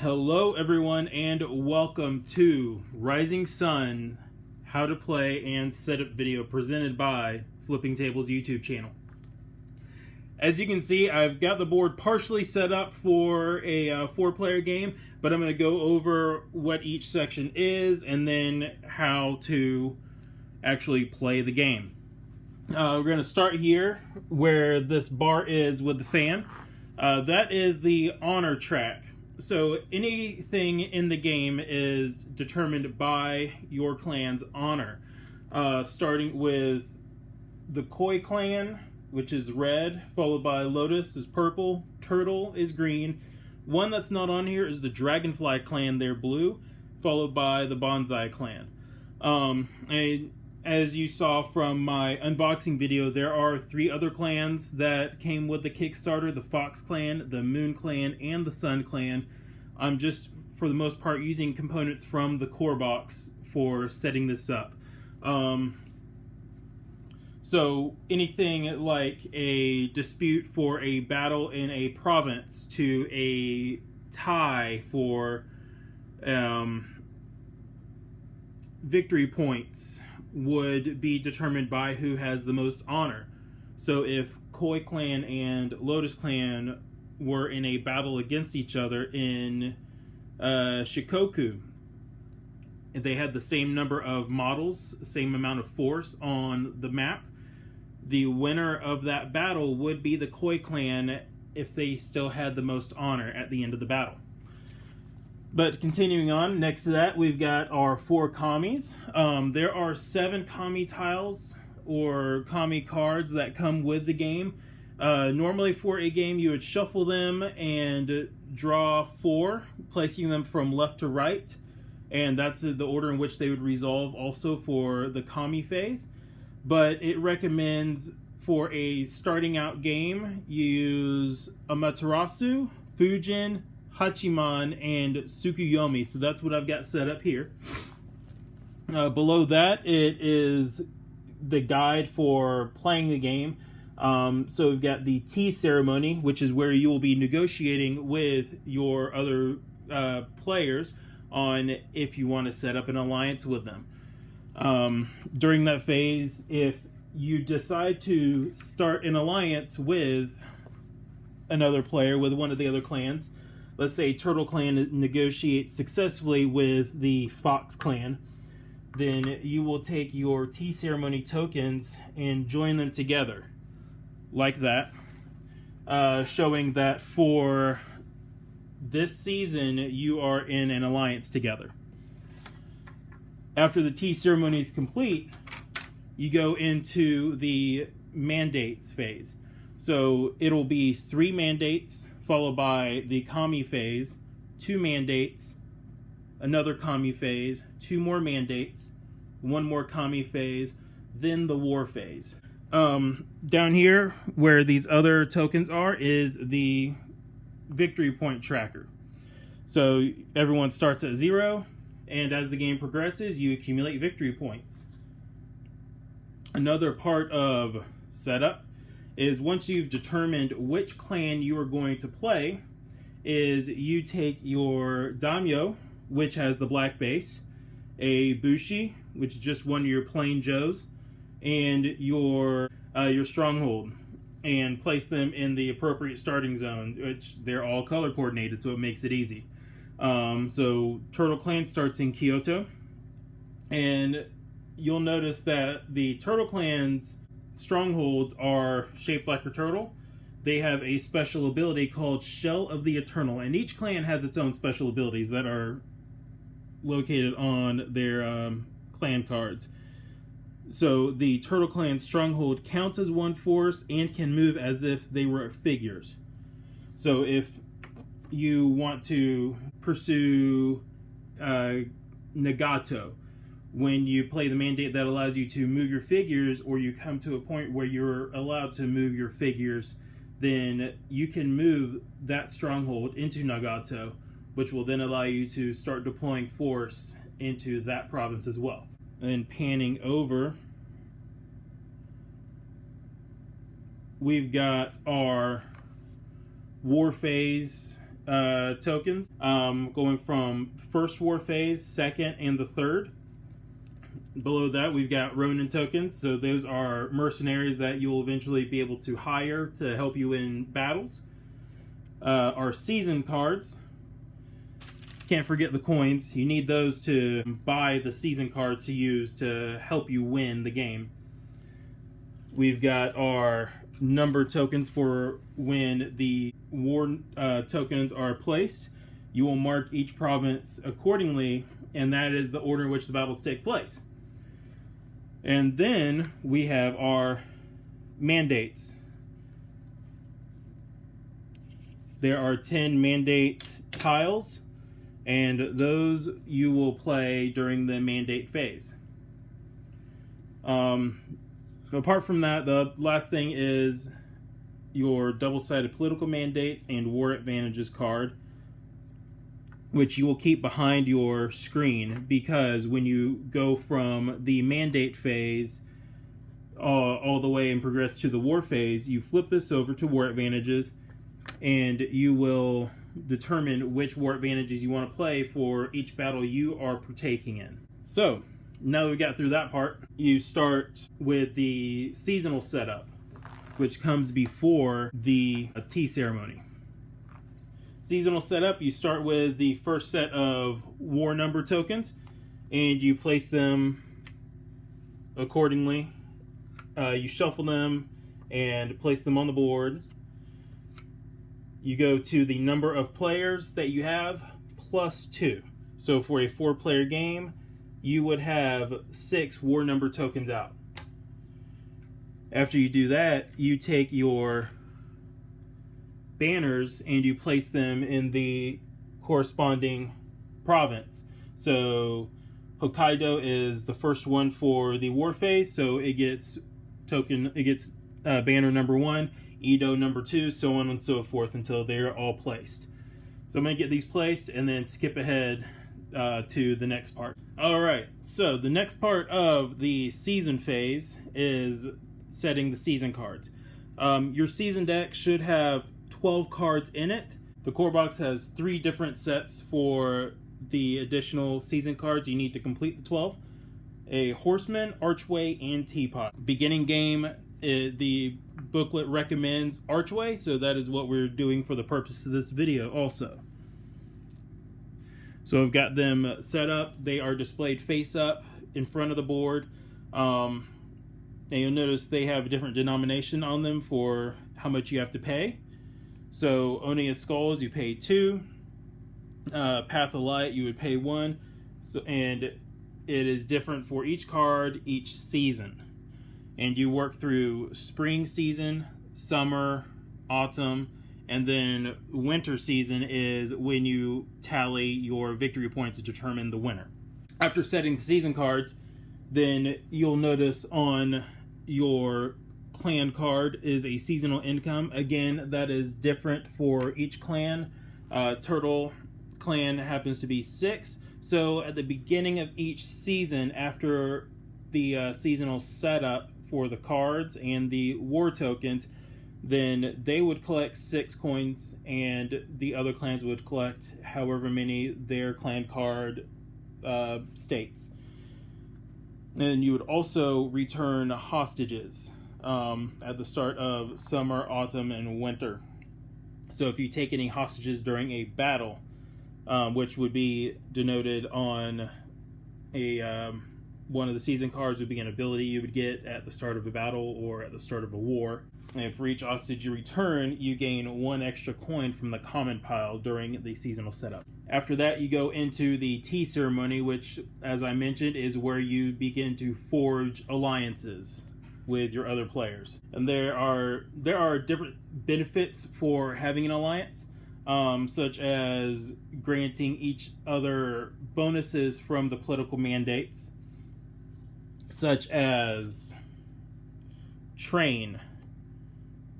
Hello everyone and welcome to Rising Sun How to Play and Setup video presented by Flipping Tables YouTube channel. As you can see, I've got the board partially set up for a 4-player game, but I'm going to go over what each section is and then how to actually play the game. We're going to start here where this bar is with the fan. That is the honor track. So anything in the game is determined by your clan's honor. Starting with the Koi clan, which is red, followed by Lotus is purple, Turtle is green. One that's not on here is the Dragonfly clan, they're blue, followed by the Bonsai clan. And as you saw from my unboxing video, there are 3 other clans that came with the Kickstarter: the Fox clan, the Moon clan, and the Sun clan. I'm just, for the most part, using components from the core box for setting this up. So anything like a dispute for a battle in a province to a tie for victory points would be determined by who has the most honor. So if Koi clan and Lotus clan were in a battle against each other in Shikoku, they had the same number of models, same amount of force on the map, the winner of that battle would be the Koi clan if they still had the most honor at the end of the battle. But continuing on, next to that, we've got our 4 Kamis. There are 7 Kami tiles or Kami cards that come with the game. Normally for a game, you would shuffle them and draw 4, placing them from left to right. And that's the order in which they would resolve also for the Kami phase. But it recommends for a starting out game, you use Amaterasu, Fujin, Hachiman, and Tsukuyomi. So that's what I've got set up here. Below that, it is the guide for playing the game. So we've got the tea ceremony, which is where you will be negotiating with your other players on if you want to set up an alliance with them. During that phase, if you decide to start an alliance with another player, with one of the other clans, let's say Turtle clan negotiates successfully with the Fox clan, then you will take your tea ceremony tokens and join them together like that, showing that for this season you are in an alliance together. After the tea ceremony is complete, you go into the mandates phase. So it'll be 3 mandates, followed by the Kami phase, 2 mandates, another Kami phase, 2 more mandates, 1 more Kami phase, then the war phase. Down here, where these other tokens are, is the victory point tracker. So everyone starts at 0, and as the game progresses, you accumulate victory points. Another part of setup is once you've determined which clan you are going to play, is you take your Daimyo, which has the black base, a Bushi, which is just one of your plain Joes, and your Stronghold, and place them in the appropriate starting zone, which they're all color coordinated, so it makes it easy. So Turtle clan starts in Kyoto, and you'll notice that the Turtle clan's strongholds are shaped like a turtle. They have a special ability called Shell of the Eternal, and each clan has its own special abilities that are located on their clan cards. So the Turtle clan stronghold counts as 1 force and can move as if they were figures. So if you want to pursue Nagato, when you play the mandate that allows you to move your figures, or you come to a point where you're allowed to move your figures, then you can move that stronghold into Nagato, which will then allow you to start deploying force into that province as well. And then panning over, we've got our war phase tokens, going from first war phase, second, and the third. Below that, we've got Ronin tokens. So those are mercenaries that you'll eventually be able to hire to help you in battles. Our season cards. Can't forget the coins. You need those to buy the season cards to use to help you win the game. We've got our number tokens for when the war tokens are placed. You will mark each province accordingly, and that is the order in which the battles take place. And then we have our mandates. There are 10 mandate tiles, and those you will play during the mandate phase. Apart from that, the last thing is your double-sided political mandates and war advantages card, which you will keep behind your screen, because when you go from the mandate phase all the way and progress to the war phase, you flip this over to war advantages, and you will determine which war advantages you want to play for each battle you are partaking in. So, now that we got through that part, you start with the seasonal setup, which comes before the tea ceremony. Seasonal setup, you start with the first set of war number tokens, and you place them accordingly. You shuffle them and place them on the board. You go to the number of players that you have plus 2. So for a 4-player game, you would have 6 war number tokens out. After you do that, you take your banners and you place them in the corresponding province. So Hokkaido is the first one for the war phase, so it gets banner number 1, Edo number 2, so on and so forth until they're all placed. So I'm going to get these placed and then skip ahead to the next part. Alright, so the next part of the season phase is setting the season cards. Your season deck should have 12 cards in it. The core box has 3 different sets for the additional season cards. You need to complete the 12. A horseman, archway, and teapot. Beginning game, the booklet recommends archway, so that is what we're doing for the purpose of this video also. So I've got them set up. They are displayed face up in front of the board. And you'll notice they have a different denomination on them for how much you have to pay. So Oni of Skulls, you pay 2. Path of Light, you would pay 1. So, and it is different for each card, each season. And you work through spring season, summer, autumn, and then winter season is when you tally your victory points to determine the winner. After setting the season cards, then you'll notice on your clan card is a seasonal income. Again, that is different for each clan. Turtle clan happens to be 6. So at the beginning of each season, after the seasonal setup for the cards and the war tokens, then they would collect 6 coins and the other clans would collect however many their clan card states. And you would also return hostages at the start of summer, autumn, and winter. So if you take any hostages during a battle, which would be denoted on a one of the season cards, would be an ability you would get at the start of a battle or at the start of a war. And for each hostage you return, you gain 1 extra coin from the common pile during the seasonal setup. After that, you go into the tea ceremony, which, as I mentioned, is where you begin to forge alliances with your other players. And there are different benefits for having an alliance, such as granting each other bonuses from the political mandates, such as train.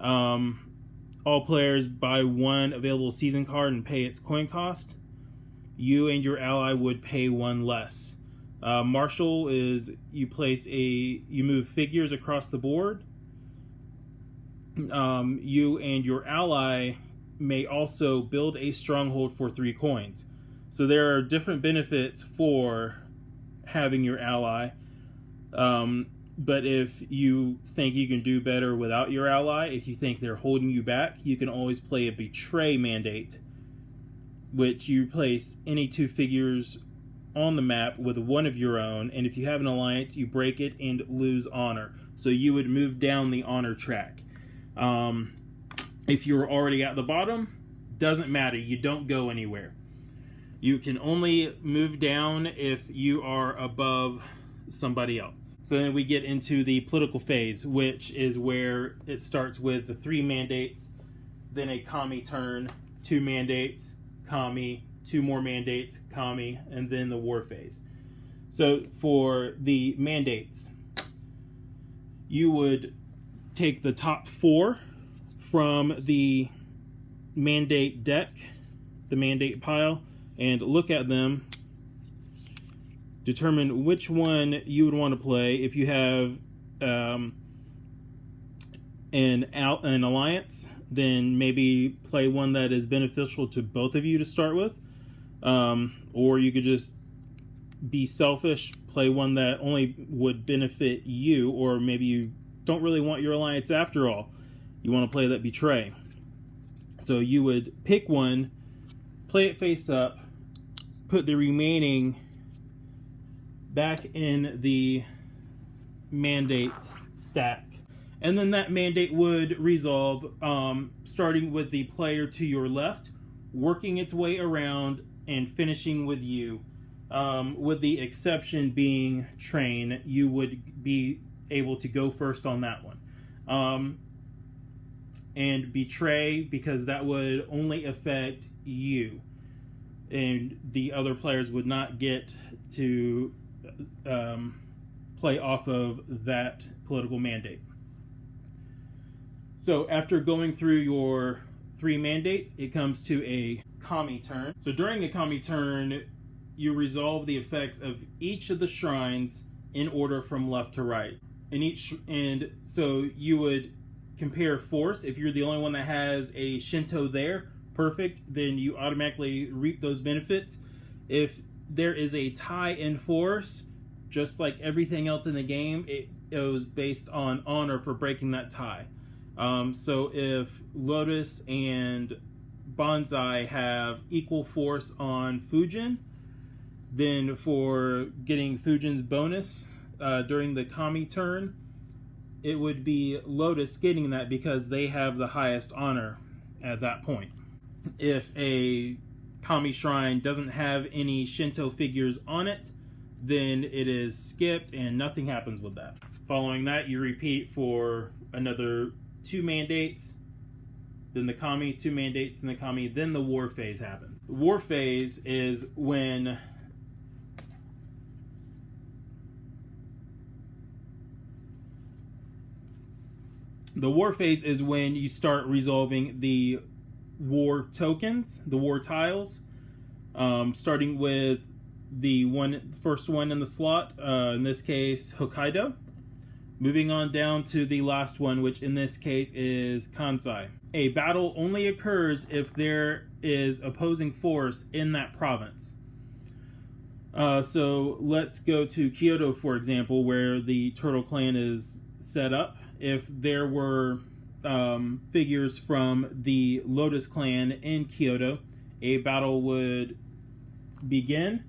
All players buy 1 available season card and pay its coin cost. You and your ally would pay 1 less. Martial is you move figures across the board. You and your ally may also build a stronghold for 3 coins. So there are different benefits for having your ally. But if you think you can do better without your ally, if you think they're holding you back, you can always play a Betray mandate, which you place any 2 figures on the map with one of your own, and if you have an alliance, you break it and lose honor. So you would move down the honor track. If you're already at the bottom, doesn't matter, you don't go anywhere. You can only move down if you are above somebody else. So then we get into the political phase, which is where it starts with the 3 mandates, then a kami turn, 2 mandates, kami, 2 more mandates, kami, and then the war phase. So for the mandates, you would take the top 4 from the mandate deck, the mandate pile, and look at them, determine which one you would want to play. If you have an alliance, then maybe play one that is beneficial to both of you to start with, or you could just be selfish, play one that only would benefit you, or maybe you don't really want your alliance after all. You want to play that Betray. So you would pick one, play it face up, put the remaining back in the mandate stack, and then that mandate would resolve, starting with the player to your left, working its way around and finishing with you, with the exception being Train. You would be able to go first on that one, and Betray, because that would only affect you, and the other players would not get to play off of that political mandate. So after going through your 3 mandates, it comes to a kami turn. So during a kami turn, you resolve the effects of each of the shrines in order from left to right. And so you would compare force. If you're the only one that has a Shinto there, perfect, then you automatically reap those benefits. If there is a tie in force, just like everything else in the game, it goes based on honor for breaking that tie. So if Lotus and Bonsai have equal force on Fujin, then for getting Fujin's bonus during the kami turn, it would be Lotus getting that because they have the highest honor at that point. If a kami shrine doesn't have any Shinto figures on it, then it is skipped and nothing happens with that. Following that, you repeat for another 2 mandates, then the kami, 2 mandates, and the kami, then the war phase happens. The war phase is when you start resolving the war tokens, the war tiles, starting with the first one in the slot, in this case Hokkaido, moving on down to the last one, which in this case is Kansai. A battle only occurs if there is opposing force in that province. So let's go to Kyoto, for example, where the Turtle Clan is set up. If there were figures from the Lotus Clan in Kyoto, a battle would begin.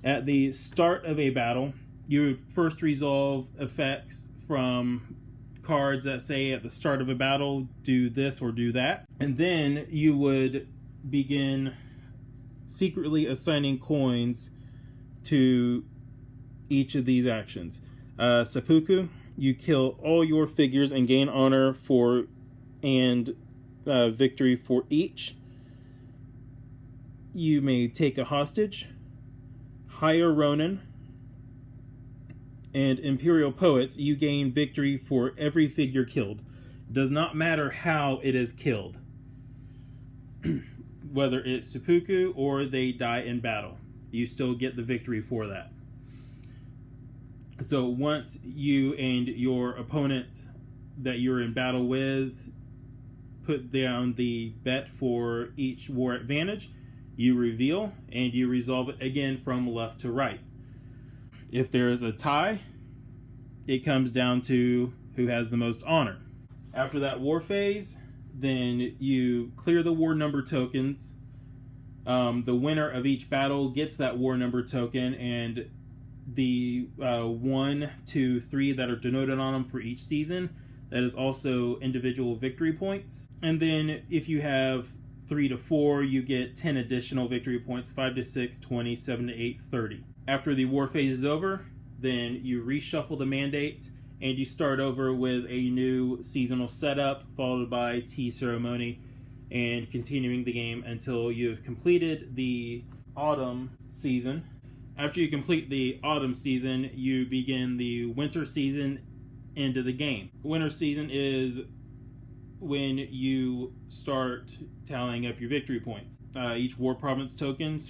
At the start of a battle, you would first resolve effects from cards that say at the start of a battle, do this or do that. And then you would begin secretly assigning coins to each of these actions. Seppuku, you kill all your figures and gain honor and victory for each. You may take a hostage. Hire Ronin and Imperial Poets, you gain victory for every figure killed. It does not matter how it is killed, whether it's seppuku or they die in battle, you still get the victory for that. So once you and your opponent that you're in battle with put down the bet for each war advantage, you reveal, and you resolve it again from left to right. If there is a tie, it comes down to who has the most honor. After that war phase, then you clear the war number tokens. The winner of each battle gets that war number token, and the 1, 2, 3 that are denoted on them for each season, that is also individual victory points. And then if you have 3 to 4, you get 10 additional victory points, 5 to 6, 20, 7 to 8, 30. After the war phase is over, then you reshuffle the mandates and you start over with a new seasonal setup, followed by tea ceremony, and continuing the game until you have completed the autumn season. After you complete the autumn season, you begin the winter season into the game. Winter season is when you start tallying up your victory points. Each war province token,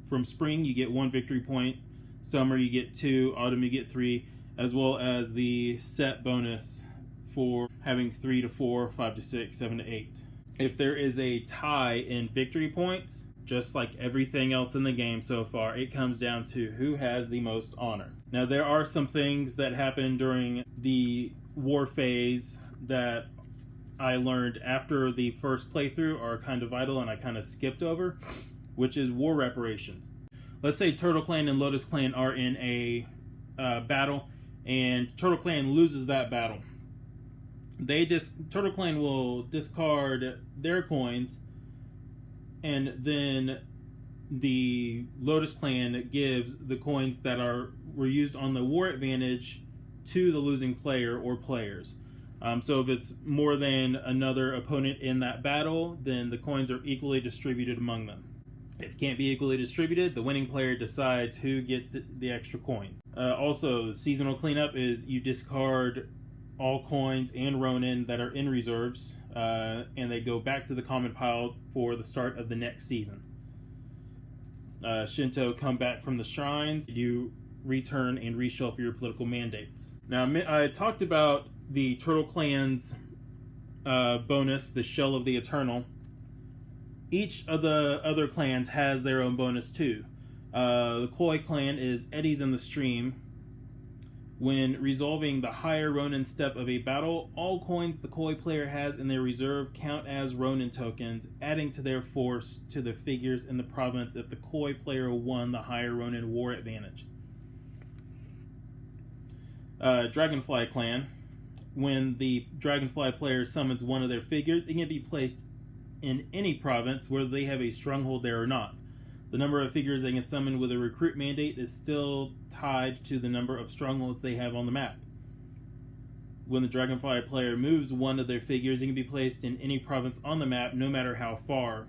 from spring you get 1 victory point, summer you get 2, autumn you get 3, as well as the set bonus for having 3 to 4, 5 to 6, 7 to 8. If there is a tie in victory points, just like everything else in the game so far, it comes down to who has the most honor. Now, there are some things that happen during the war phase that I learned after the first playthrough are kind of vital and I kind of skipped over, which is war reparations. Let's say Turtle Clan and Lotus Clan are in a battle, and Turtle Clan loses that battle. Turtle Clan will discard their coins, and then the Lotus Clan gives the coins that were used on the war advantage to the losing player or players. So if it's more than another opponent in that battle, then the coins are equally distributed among them. If it can't be equally distributed, the winning player decides who gets the extra coin. Also, seasonal cleanup is you discard all coins and Ronin that are in reserves, and they go back to the common pile for the start of the next season. Shinto come back from the shrines. You return and reshuffle your political mandates. Now, I talked about the Turtle Clan's bonus, the Shell of the Eternal. Each of the other clans has their own bonus too. The Koi clan is Eddies in the Stream. When resolving the higher Ronin step of a battle, all coins the Koi player has in their reserve count as Ronin tokens, adding to their force to the figures in the province if the Koi player won the higher Ronin war advantage. Dragonfly clan. When the Dragonfly player summons one of their figures, it can be placed in any province, whether they have a stronghold there or not. The number of figures they can summon with a recruit mandate is still tied to the number of strongholds they have on the map. When the Dragonfly player moves one of their figures, it can be placed in any province on the map, no matter how far.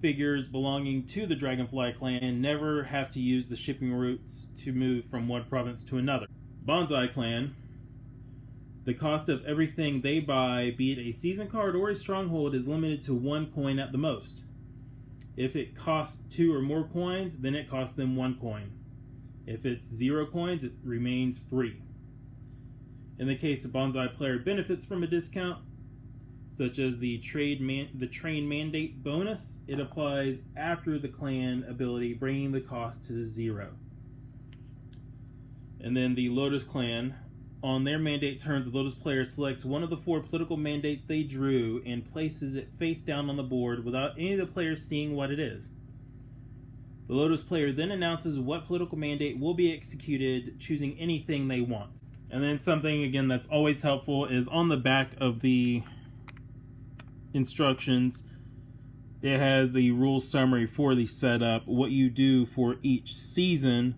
Figures belonging to the Dragonfly clan never have to use the shipping routes to move from one province to another. Bonsai clan. The cost of everything they buy, be it a season card or a stronghold, is limited to 1 coin at the most. If it costs 2 or more coins, then it costs them 1 coin. If it's 0 coins, it remains free. In the case the Bonsai player benefits from a discount, such as the train mandate bonus, it applies after the clan ability, bringing the cost to 0. And then the Lotus clan. On their mandate turns, the Lotus player selects one of the 4 political mandates they drew and places it face down on the board without any of the players seeing what it is. The Lotus player then announces what political mandate will be executed, choosing anything they want. And then something, again, that's always helpful is on the back of the instructions, it has the rules summary for the setup, what you do for each season,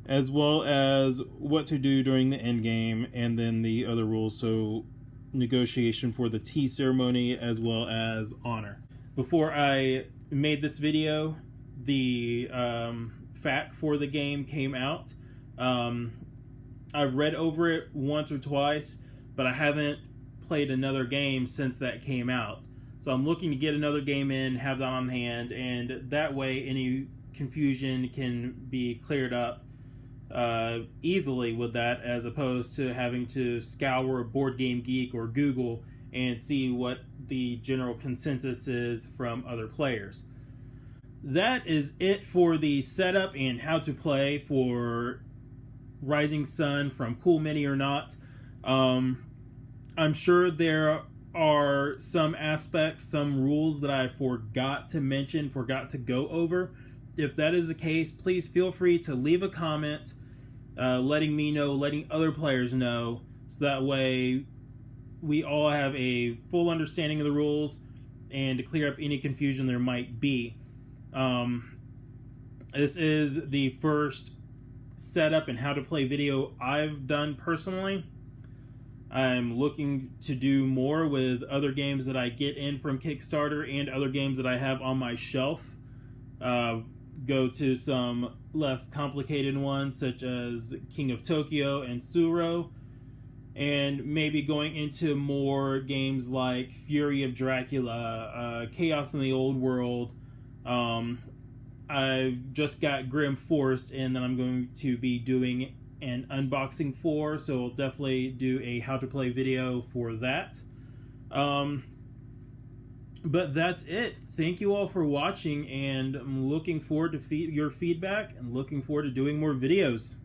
as well as what to do during the end game, and then the other rules, so negotiation for the tea ceremony as well as honor. Before I made this video, the FAQ for the game came out. I've read over it once or twice, but I haven't played another game since that came out. So I'm looking to get another game in, have that on hand, and that way any confusion can be cleared up easily with that, as opposed to having to scour Board Game Geek or Google and see what the general consensus is from other players. That is it for the setup and how to play for Rising Sun from Cool Mini or Not. I'm sure there are some aspects, some rules that I forgot to mention, forgot to go over. If that is the case, please feel free to leave a comment letting me know, letting other players know, so that way we all have a full understanding of the rules and to clear up any confusion there might be. This is the first setup and how to play video I've done personally. I'm looking to do more with other games that I get in from Kickstarter and other games that I have on my shelf. Go to some less complicated ones such as King of Tokyo and Tsuro, and maybe going into more games like Fury of Dracula, Chaos in the Old World. I've just got Grim Forest in that I'm going to be doing an unboxing for, so I'll definitely do a how to play video for that. But that's it. Thank you all for watching, and I'm looking forward to your feedback and looking forward to doing more videos.